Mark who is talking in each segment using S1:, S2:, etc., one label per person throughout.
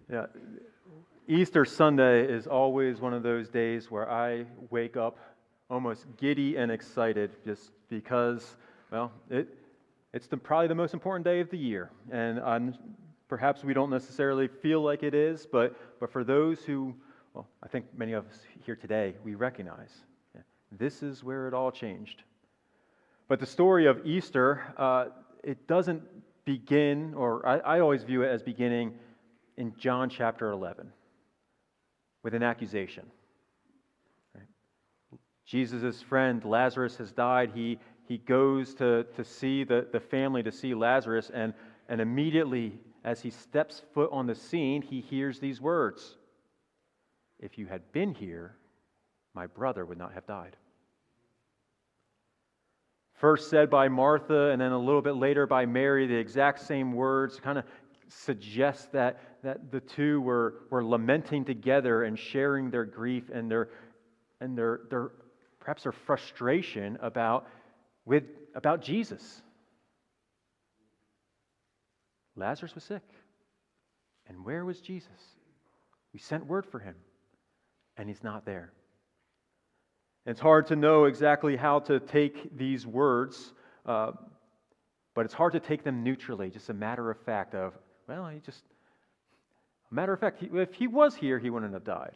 S1: Yeah, Easter Sunday is always one of those days where I wake up almost giddy and excited just because, well, it's probably the most important day of the year. And perhaps we don't necessarily feel like it is, but for those who, well, I think many of us here today, we recognize this is where it all changed. But the story of Easter, it doesn't begin, or I always view it as beginning in John chapter 11 with an accusation. Right? Jesus' friend Lazarus has died. He goes to see the family, to see Lazarus, and immediately as he steps foot on the scene, he hears these words: "If you had been here, my brother would not have died." First said by Martha, and then a little bit later by Mary, the exact same words kind of suggest that the two were lamenting together and sharing their grief and their perhaps their frustration about Jesus. Lazarus was sick. And where was Jesus? We sent word for him, and he's not there. It's hard to know exactly how to take these words, but it's hard to take them neutrally, just a matter of fact of, well, if he was here, he wouldn't have died.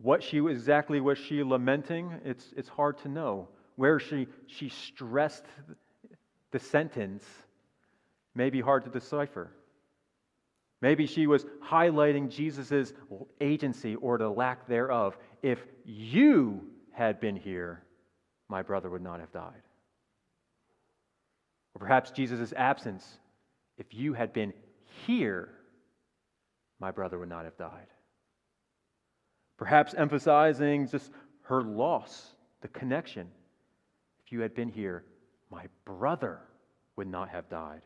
S1: Exactly was she lamenting? It's hard to know. Where she stressed the sentence may be hard to decipher. Maybe she was highlighting Jesus' agency or the lack thereof. If you had been here, my brother would not have died. Or perhaps Jesus' absence. If you had been here, my brother would not have died. Perhaps emphasizing just her loss, the connection. If you had been here, my brother would not have died.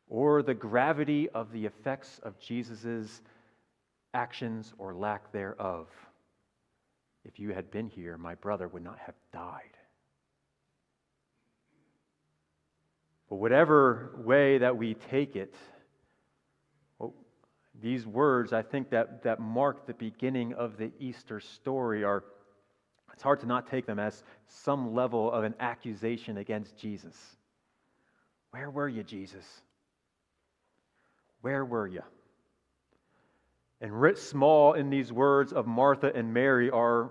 S1: Or the gravity of the effects of Jesus' actions or lack thereof. If you had been here, my brother would not have died. But whatever way that we take it, these words, I think that mark the beginning of the Easter story, it's hard to not take them as some level of an accusation against Jesus. Where were you, Jesus? Where were you? And writ small in these words of Martha and Mary are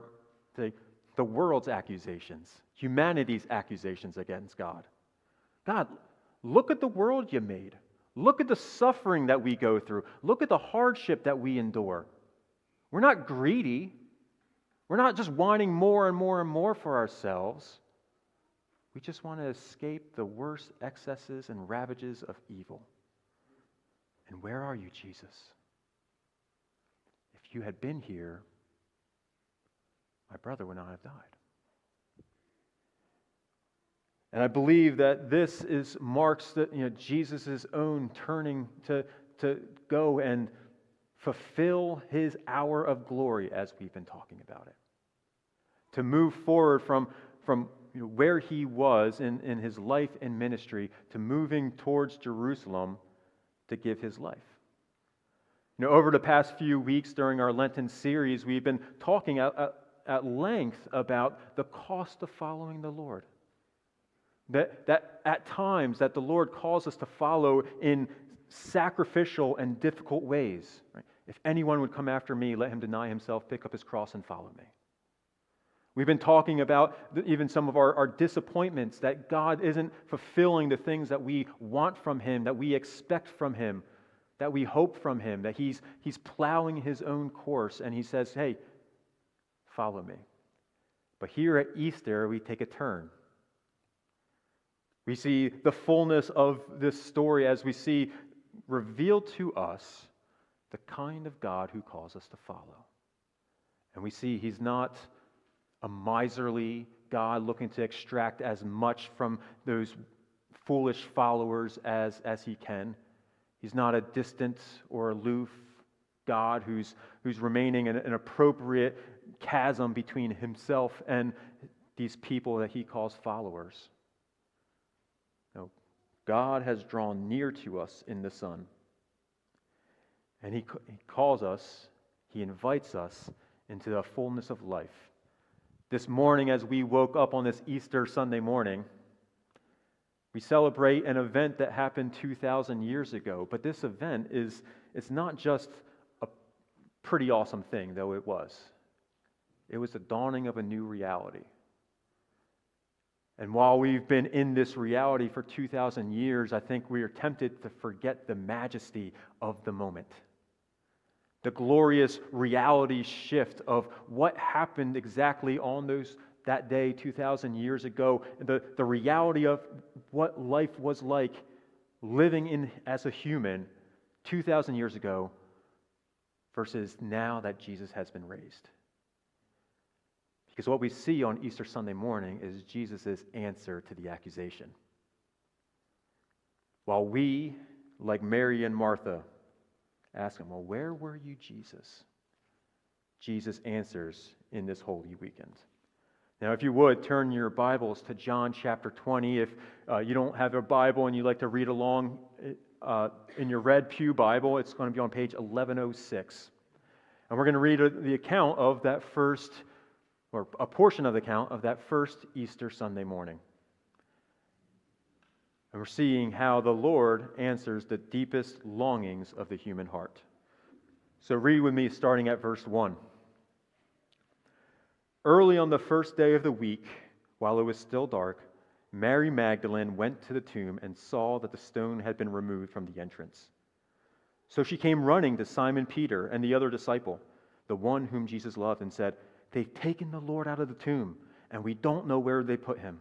S1: the world's accusations, humanity's accusations against God. God, look at the world you made. Look at the suffering that we go through. Look at the hardship that we endure. We're not greedy. We're not just wanting more and more and more for ourselves. We just want to escape the worst excesses and ravages of evil. And where are you, Jesus? If you had been here, my brother would not have died. And I believe that this marks Jesus' own turning to go and fulfill his hour of glory, as we've been talking about it. To move forward from where he was in his life and ministry to moving towards Jerusalem to give his life. Over the past few weeks during our Lenten series, we've been talking at length about the cost of following the Lord. That at times that the Lord calls us to follow in sacrificial and difficult ways. Right? If anyone would come after me, let him deny himself, pick up his cross, and follow me. We've been talking about even some of our disappointments, that God isn't fulfilling the things that we want from him, that we expect from him, that we hope from him, that he's plowing his own course, and he says, hey, follow me. But here at Easter, we take a turn. We see the fullness of this story as we see revealed to us the kind of God who calls us to follow. And we see he's not a miserly God looking to extract as much from those foolish followers as he can. He's not a distant or aloof God who's remaining in an appropriate chasm between himself and these people that he calls followers. No, God has drawn near to us in the Son. And he calls us, he invites us into the fullness of life. This morning, as we woke up on this Easter Sunday morning, we celebrate an event that happened 2,000 years ago. But this event it's not just a pretty awesome thing, though it was. It was the dawning of a new reality. And while we've been in this reality for 2,000 years, I think we are tempted to forget the majesty of the moment. The glorious reality shift of what happened exactly on that day 2,000 years ago, the reality of what life was like living as a human 2,000 years ago versus now that Jesus has been raised. Because what we see on Easter Sunday morning is Jesus' answer to the accusation. While we, like Mary and Martha, ask him, well, where were you, Jesus? Jesus answers in this Holy Weekend. Now, if you would, turn your Bibles to John chapter 20. If you don't have a Bible and you'd like to read along in your red pew Bible, it's going to be on page 1106. And we're going to read the account of that first, or a portion of the account of that first Easter Sunday morning. And we're seeing how the Lord answers the deepest longings of the human heart. So read with me starting at verse 1. Early on the first day of the week, while it was still dark, Mary Magdalene went to the tomb and saw that the stone had been removed from the entrance. So she came running to Simon Peter and the other disciple, the one whom Jesus loved, and said, "They've taken the Lord out of the tomb, and we don't know where they put him."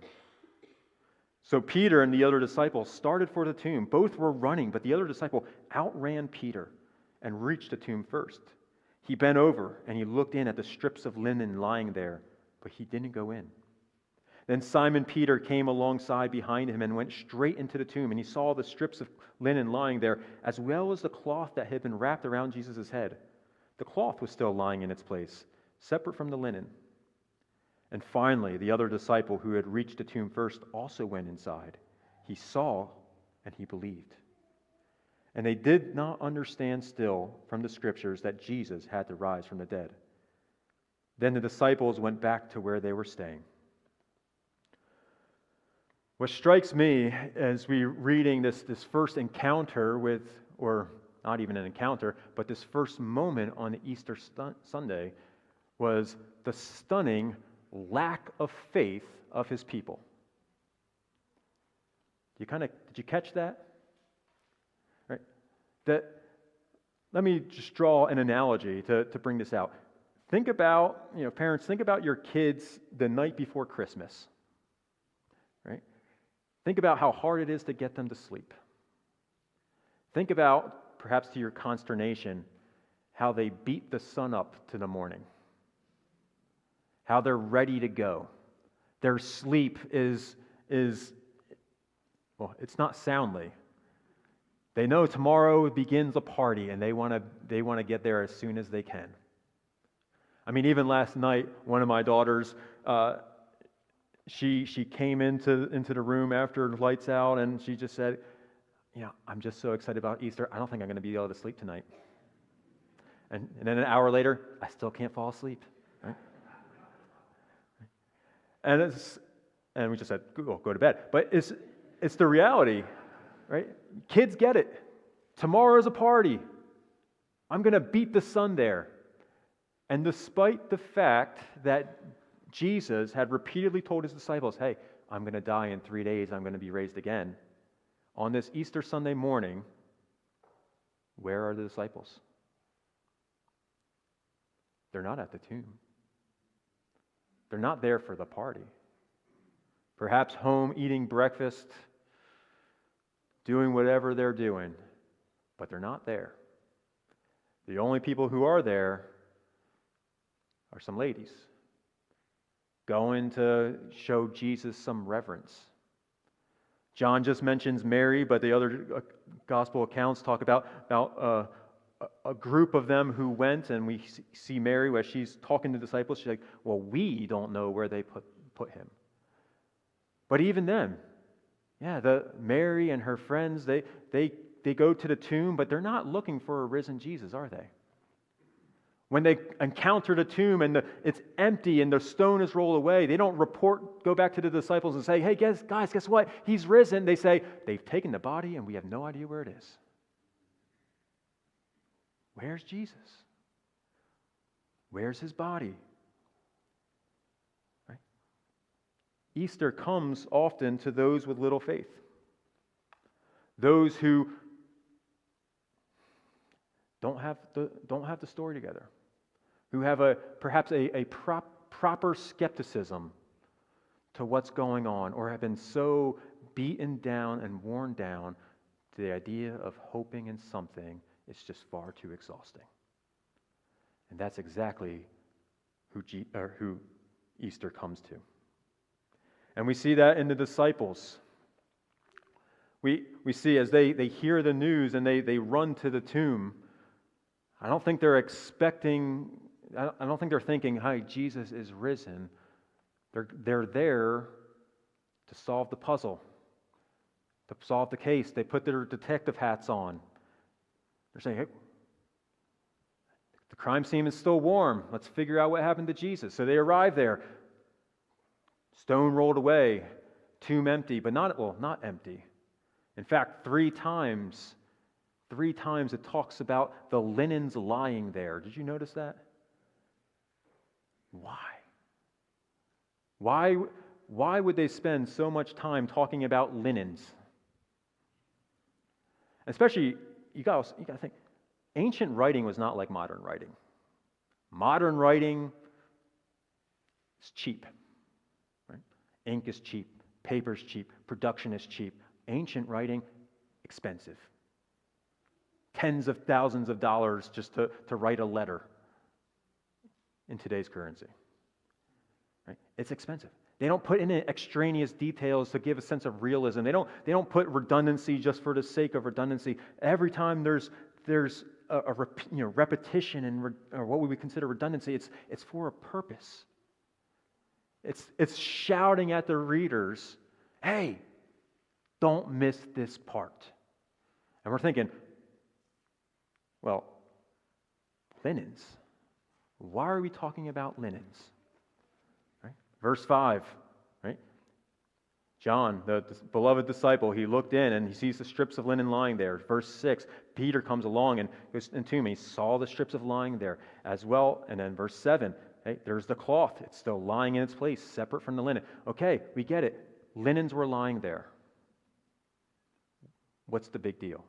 S1: So Peter and the other disciple started for the tomb. Both were running, but the other disciple outran Peter and reached the tomb first. He bent over and he looked in at the strips of linen lying there, but he didn't go in. Then Simon Peter came alongside behind him and went straight into the tomb, and he saw the strips of linen lying there, as well as the cloth that had been wrapped around Jesus' head. The cloth was still lying in its place, separate from the linen. And finally, the other disciple who had reached the tomb first also went inside. He saw and he believed. And they did not understand still from the scriptures that Jesus had to rise from the dead. Then the disciples went back to where they were staying. What strikes me as we reading this first encounter with, or not even an encounter, but this first moment on the Easter Sunday was the stunning lack of faith of his people. Did you catch that? Right. Let me just draw an analogy to bring this out. Think about, parents, think about your kids the night before Christmas. Right? Think about how hard it is to get them to sleep. Think about, perhaps to your consternation, how they beat the sun up to the morning. How they're ready to go. Their sleep is it's not soundly. They know tomorrow begins a party, and they want to get there as soon as they can. I mean, even last night, one of my daughters, she came into the room after the lights out, and she just said, "I'm just so excited about Easter. I don't think I'm going to be able to sleep tonight." And then an hour later, I still can't fall asleep. Right? And we just said, go to bed. But it's the reality, right? Kids get it. Tomorrow's a party. I'm going to beat the sun there. And despite the fact that Jesus had repeatedly told his disciples, hey, I'm going to die in 3 days, I'm going to be raised again. On this Easter Sunday morning, where are the disciples? They're not at the tomb. They're not there for the party. Perhaps home eating breakfast, doing whatever they're doing, but they're not there. The only people who are there are some ladies going to show Jesus some reverence. John just mentions Mary, but the other gospel accounts talk about a group of them who went, and we see Mary as she's talking to the disciples. She's like, well, we don't know where they put him. But even then, Yeah, the Mary and her friends, they go to the tomb, but they're not looking for a risen Jesus, are they? When they encounter the tomb and it's empty and the stone is rolled away, they don't go back to the disciples and say, hey, guys, guess what? He's risen. They say, they've taken the body and we have no idea where it is. Where's Jesus? Where's his body? Right? Easter comes often to those with little faith. Those who don't have the story together, who have perhaps a proper skepticism to what's going on, or have been so beaten down and worn down to the idea of hoping in something is just far too exhausting. And that's exactly who Easter comes to. And we see that in the disciples. We see as they hear the news and they run to the tomb. I don't think they're thinking, hi, Jesus is risen. They're there to solve the puzzle, to solve the case. They put their detective hats on. They're saying, hey, the crime scene is still warm. Let's figure out what happened to Jesus. So they arrive there. Stone rolled away, tomb empty, but not empty. In fact, three times it talks about the linens lying there. Did you notice that? Why would they spend so much time talking about linens? Especially, you got to think, ancient writing was not like modern writing. Modern writing is cheap. Right? Ink is cheap, paper's cheap, production is cheap. Ancient writing, expensive. Tens of thousands of dollars just to write a letter in today's currency. Right? It's expensive. They don't put in extraneous details to give a sense of realism. They don't put redundancy just for the sake of redundancy. Every time there's a repetition or what we would consider redundancy, it's for a purpose. It's shouting at the readers, hey, don't miss this part. And we're thinking, well, linens. Why are we talking about linens? Right? Verse 5, right? John, the beloved disciple, he looked in and he sees the strips of linen lying there. Verse 6, Peter comes along and goes into him. He saw the strips of lying there as well. And then verse 7, hey, there's the cloth. It's still lying in its place, separate from the linen. Okay, we get it. Linens were lying there. What's the big deal?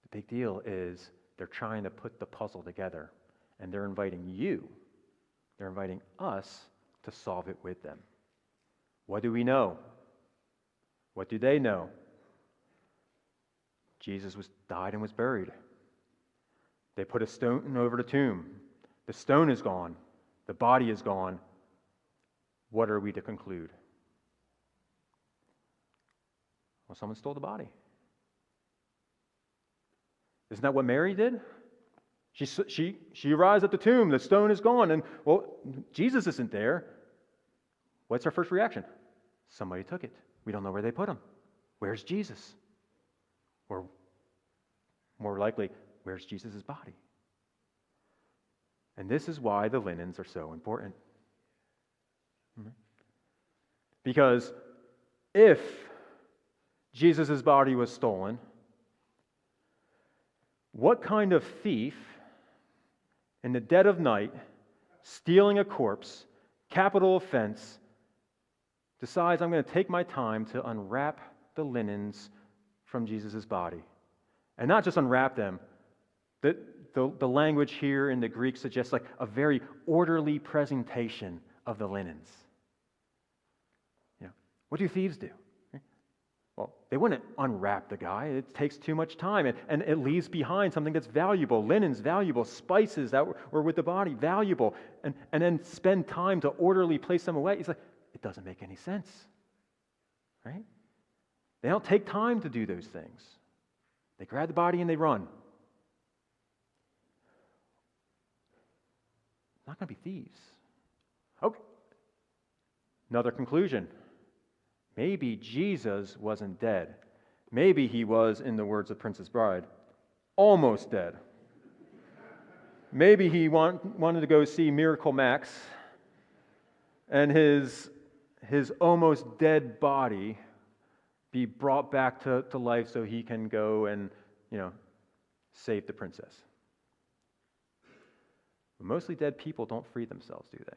S1: The big deal is they're trying to put the puzzle together, and they're inviting us to solve it with them. What do we know? What do they know? Jesus died and was buried. They put a stone over the tomb. The stone is gone. The body is gone. What are we to conclude? Well, someone stole the body. Isn't that what Mary did? She arrives at the tomb. The stone is gone, and well, Jesus isn't there. What's her first reaction? Somebody took it. We don't know where they put him. Where's Jesus? Or more likely, where's Jesus' body? And this is why the linens are so important. Because if Jesus' body was stolen, what kind of thief in the dead of night, stealing a corpse, capital offense, decides I'm going to take my time to unwrap the linens from Jesus' body? And not just unwrap them. The language here in the Greek suggests like a very orderly presentation of the linens. What do thieves do? Well, they wouldn't unwrap the guy. It takes too much time, and it leaves behind something that's valuable. Linens, valuable. Spices that were with the body, valuable. And then spend time to orderly place them away. It's like, it doesn't make any sense. Right? They don't take time to do those things. They grab the body and they run. Not going to be thieves. Okay. Another conclusion. maybe Jesus wasn't dead. Maybe he was, in the words of Princess Bride, almost dead. Maybe he wanted to go see Miracle Max, and his almost dead body be brought back to life so he can go and, save the princess. But mostly dead people don't free themselves, do they?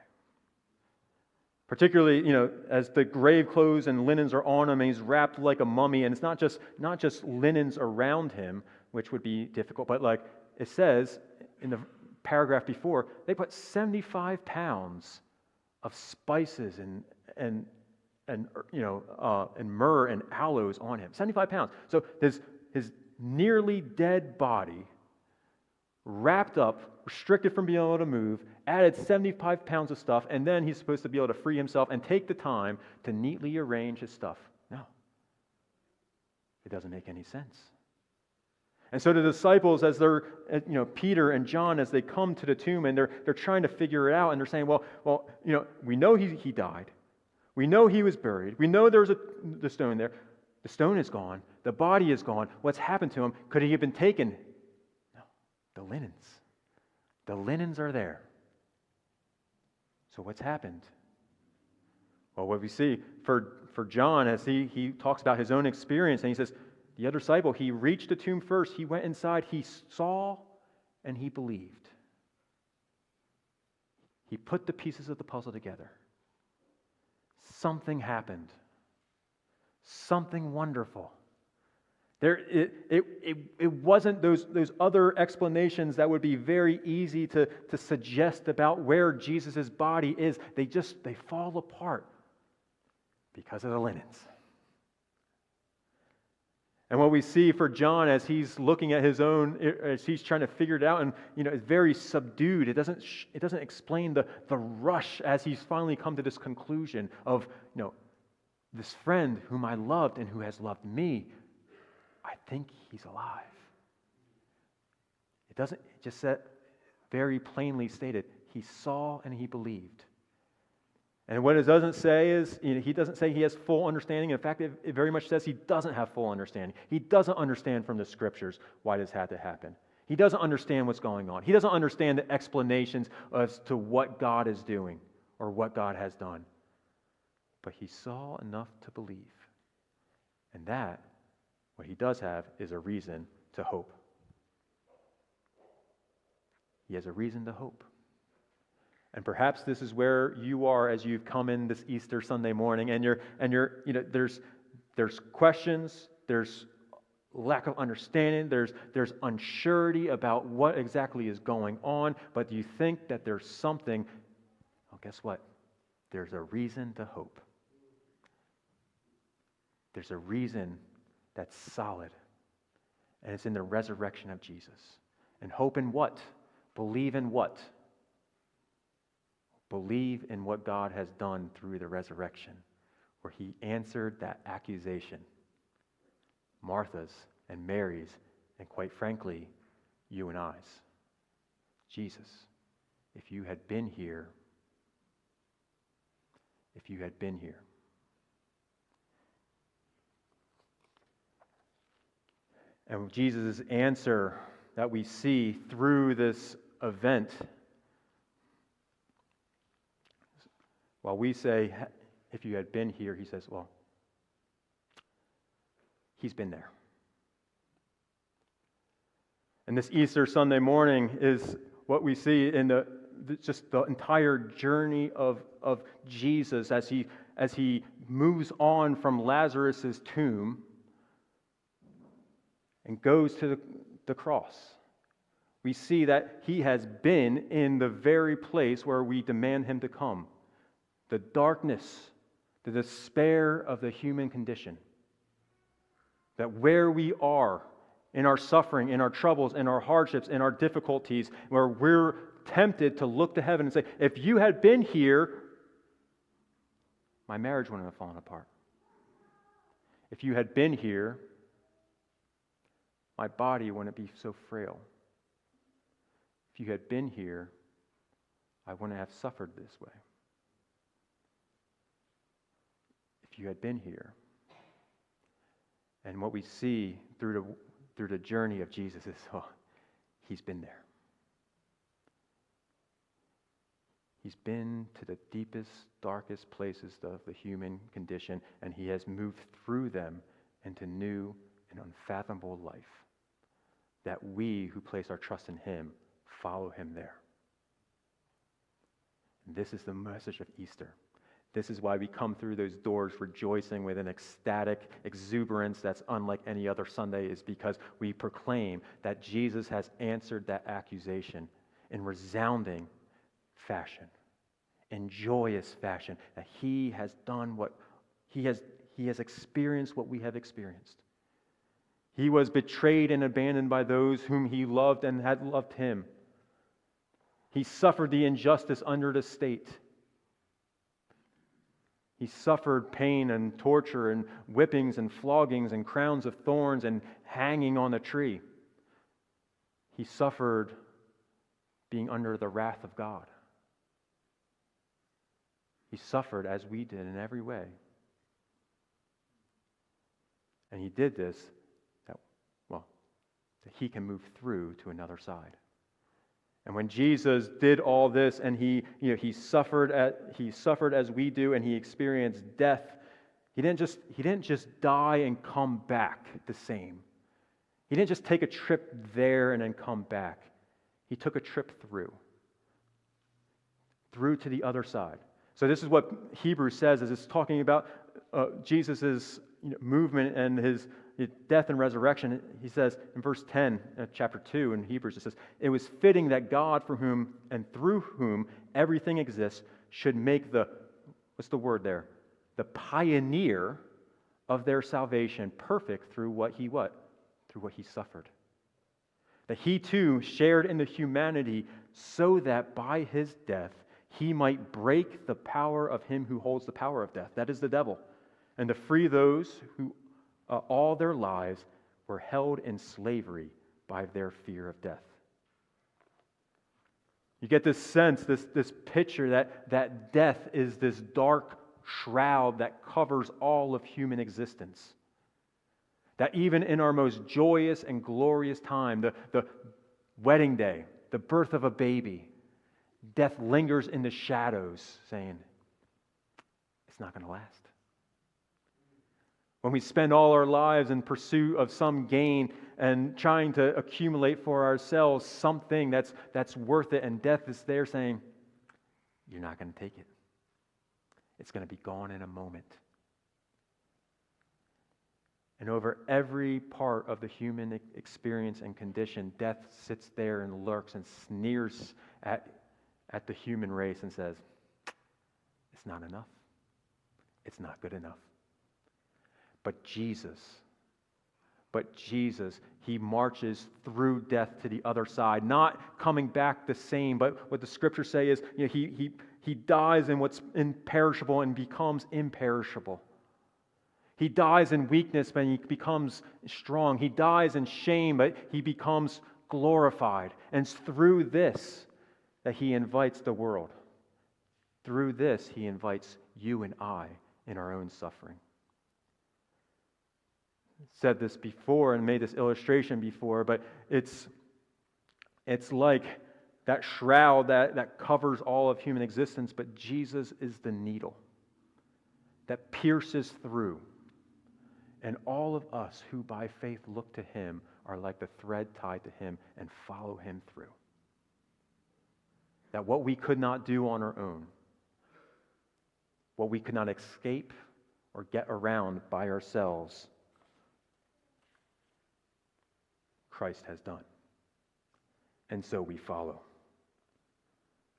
S1: Particularly, as the grave clothes and linens are on him, and he's wrapped like a mummy, and it's not just linens around him, which would be difficult, but like it says in the paragraph before, they put 75 pounds of spices and myrrh and aloes on him. 75 pounds. So his nearly dead body, wrapped up, restricted from being able to move, added 75 pounds of stuff, and then he's supposed to be able to free himself and take the time to neatly arrange his stuff. No. It doesn't make any sense. And so the disciples, as they're, Peter and John, as they come to the tomb and they're trying to figure it out, and they're saying, well, we know he died. We know he was buried. We know there's the stone there. The stone is gone. The body is gone. What's happened to him? Could he have been taken? No. The linens. The linens are there. So what's happened? Well, what we see for John, as he talks about his own experience, and he says, the other disciple, he reached the tomb first. He went inside. He saw and he believed. He put the pieces of the puzzle together. Something happened. Something wonderful. It wasn't those other explanations that would be very easy to suggest about where Jesus' body is. They fall apart because of the linens. And what we see for John as he's looking at his own, as he's trying to figure it out, and it's very subdued. It doesn't explain the rush as he's finally come to this conclusion of this friend whom I loved and who has loved me. I think he's alive. It just said very plainly stated, he saw and he believed. And what it doesn't say is, he doesn't say he has full understanding. In fact, it very much says he doesn't have full understanding. He doesn't understand from the scriptures why this had to happen. He doesn't understand what's going on. He doesn't understand the explanations as to what God is doing or what God has done. But he saw enough to believe. And that, what he does have, is a reason to hope. He has a reason to hope. And perhaps this is where you are as you've come in this Easter Sunday morning, and you're there's questions, there's lack of understanding, there's unsurety about what exactly is going on, but you think that there's something. Well, guess what? There's a reason to hope. There's a reason that's solid, and it's in the resurrection of Jesus. And hope in what? Believe in what? Believe in what God has done through the resurrection, where he answered that accusation. Martha's and Mary's, and quite frankly, you and I's. Jesus, if you had been here, And Jesus' answer that we see through this event, while we say, if you had been here, he says, well, he's been there. And this Easter Sunday morning is what we see in just the entire journey of Jesus as he moves on from Lazarus' tomb and goes to the cross. We see that he has been in the very place where we demand him to come. The darkness, the despair of the human condition. That where we are in our suffering, in our troubles, in our hardships, in our difficulties, where we're tempted to look to heaven and say, if you had been here, my marriage wouldn't have fallen apart. If you had been here, my body wouldn't be so frail. If you had been here, I wouldn't have suffered this way. If you had been here. And what we see through the journey of Jesus is, he's been there. He's been to the deepest, darkest places of the human condition, and he has moved through them into new and unfathomable life, that we who place our trust in him follow him there. And this is the message of Easter. This is why we come through those doors rejoicing with an ecstatic exuberance that's unlike any other Sunday, is because we proclaim that Jesus has answered that accusation in resounding fashion, in joyous fashion, that he has done what he has experienced what we have experienced. He was betrayed and abandoned by those whom he loved and had loved him. He suffered the injustice under the state. He suffered pain and torture and whippings and floggings and crowns of thorns and hanging on a tree. He suffered being under the wrath of God. He suffered as we did in every way. And he did this that he can move through to another side. And when Jesus did all this, and he suffered as we do, and he experienced death, he didn't just die and come back the same. He didn't just take a trip there and then come back. He took a trip through to the other side. So this is what Hebrews says, as it's talking about Jesus' movement and his death and resurrection. He says in verse 10 of chapter 2 in Hebrews, it says, "It was fitting that God, for whom and through whom everything exists, should make the," what's the word there? "The pioneer of their salvation perfect through what he suffered. That he too shared in the humanity, so that by his death he might break the power of him who holds the power of death," that is the devil, "and to free those who all their lives were held in slavery by their fear of death." You get this sense, this picture that death is this dark shroud that covers all of human existence. That even in our most joyous and glorious time, the wedding day, the birth of a baby, death lingers in the shadows, saying, it's not going to last. When we spend all our lives in pursuit of some gain and trying to accumulate for ourselves something that's worth it, and death is there saying, you're not going to take it. It's going to be gone in a moment. And over every part of the human experience and condition, death sits there and lurks and sneers at the human race and says, it's not enough. It's not good enough. But Jesus, he marches through death to the other side, not coming back the same, but what the scriptures say is, he dies in what's imperishable and becomes imperishable. He dies in weakness, but he becomes strong. He dies in shame, but he becomes glorified. And it's through this that he invites the world. Through this, he invites you and I in our own suffering. Said this before and made this illustration before, but it's like that shroud that covers all of human existence, but Jesus is the needle that pierces through. And all of us who by faith look to him are like the thread tied to him and follow him through. That what we could not do on our own, what we could not escape or get around by ourselves, Christ has done. And so we follow.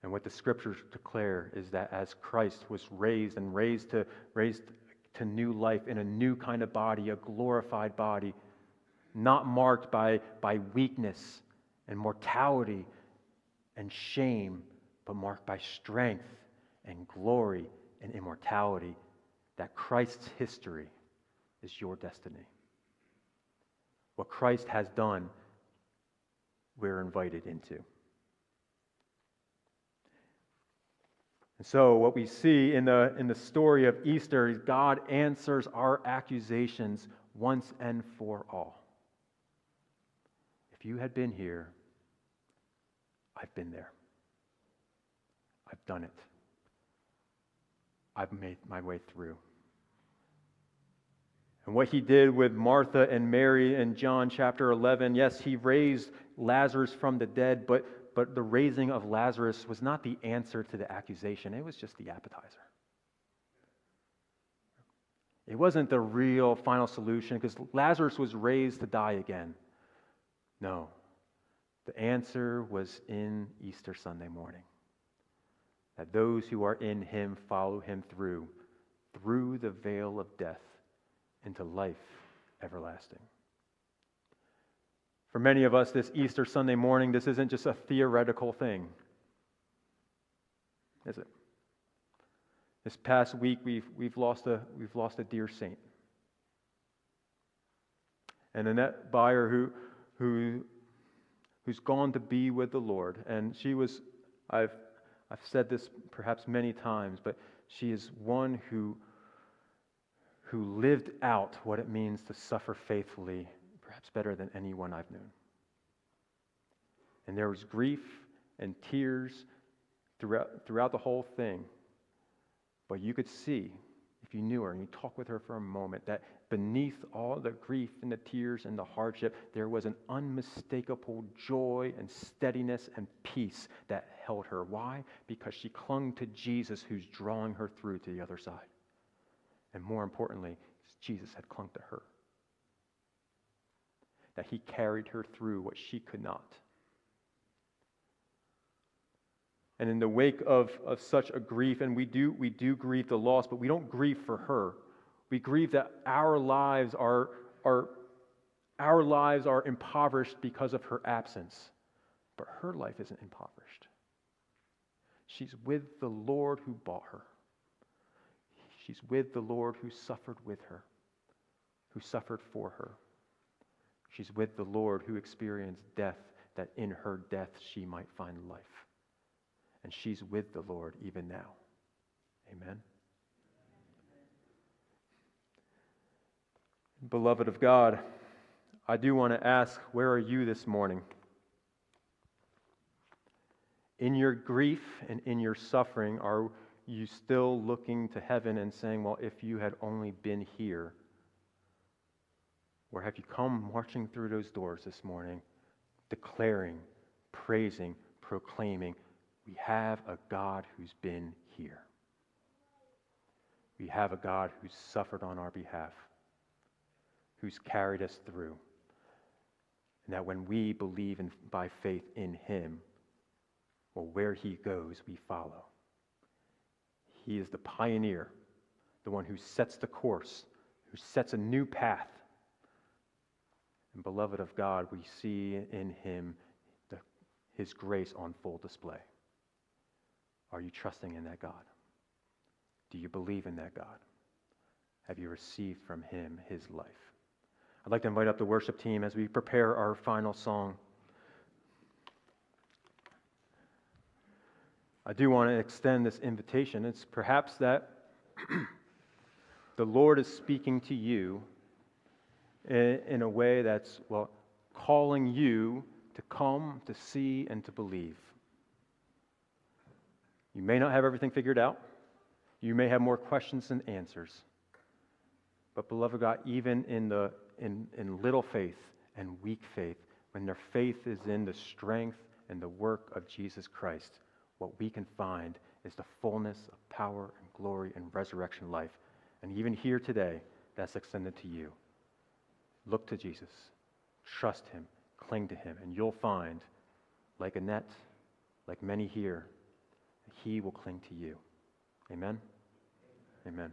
S1: And what the scriptures declare is that as Christ was raised to new life in a new kind of body, a glorified body, not marked by weakness and mortality and shame, but marked by strength and glory and immortality, that Christ's history is your destiny. What Christ has done, we're invited into. And so what we see in the story of Easter is God answers our accusations once and for all. If you had been here, I've been there. I've done it. I've made my way through. And what he did with Martha and Mary in John chapter 11, yes, he raised Lazarus from the dead, but the raising of Lazarus was not the answer to the accusation. It was just the appetizer. It wasn't the real final solution because Lazarus was raised to die again. No. The answer was in Easter Sunday morning. That those who are in him follow him through the veil of death into life everlasting. For many of us, this Easter Sunday morning, this isn't just a theoretical thing, is it? This past week, we've lost a dear saint, and Annette Beyer, who's gone to be with the Lord, and she was, I've said this perhaps many times, but she is one who lived out what it means to suffer faithfully, perhaps better than anyone I've known. And there was grief and tears throughout the whole thing. But you could see, if you knew her and you talked with her for a moment, that beneath all the grief and the tears and the hardship, there was an unmistakable joy and steadiness and peace that held her. Why? Because she clung to Jesus, who's drawing her through to the other side. And more importantly, Jesus had clung to her. That he carried her through what she could not. And in the wake of such a grief, and we do grieve the loss, but we don't grieve for her. We grieve that our lives are impoverished because of her absence. But her life isn't impoverished. She's with the Lord who bought her. She's with the Lord who suffered with her, who suffered for her. She's with the Lord who experienced death, that in her death she might find life. And she's with the Lord even now. Amen. Beloved of God, I do want to ask, where are you this morning? In your grief and in your suffering, are you still looking to heaven and saying, well, if you had only been here? Or have you come marching through those doors this morning, declaring, praising, proclaiming, we have a God who's been here. We have a God who's suffered on our behalf, who's carried us through. And that when we believe by faith in him, well, where he goes, we follow. He is the pioneer, the one who sets the course, who sets a new path. And beloved of God, we see in him his grace on full display. Are you trusting in that God? Do you believe in that God? Have you received from him his life? I'd like to invite up the worship team as we prepare our final song. I do want to extend this invitation. It's perhaps that the Lord is speaking to you in a way that's, calling you to come, to see, and to believe. You may not have everything figured out. You may have more questions than answers. But beloved God, even in little faith and weak faith, when their faith is in the strength and the work of Jesus Christ, what we can find is the fullness of power and glory and resurrection life. And even here today, that's extended to you. Look to Jesus. Trust him. Cling to him. And you'll find, like Annette, like many here, he will cling to you. Amen? Amen.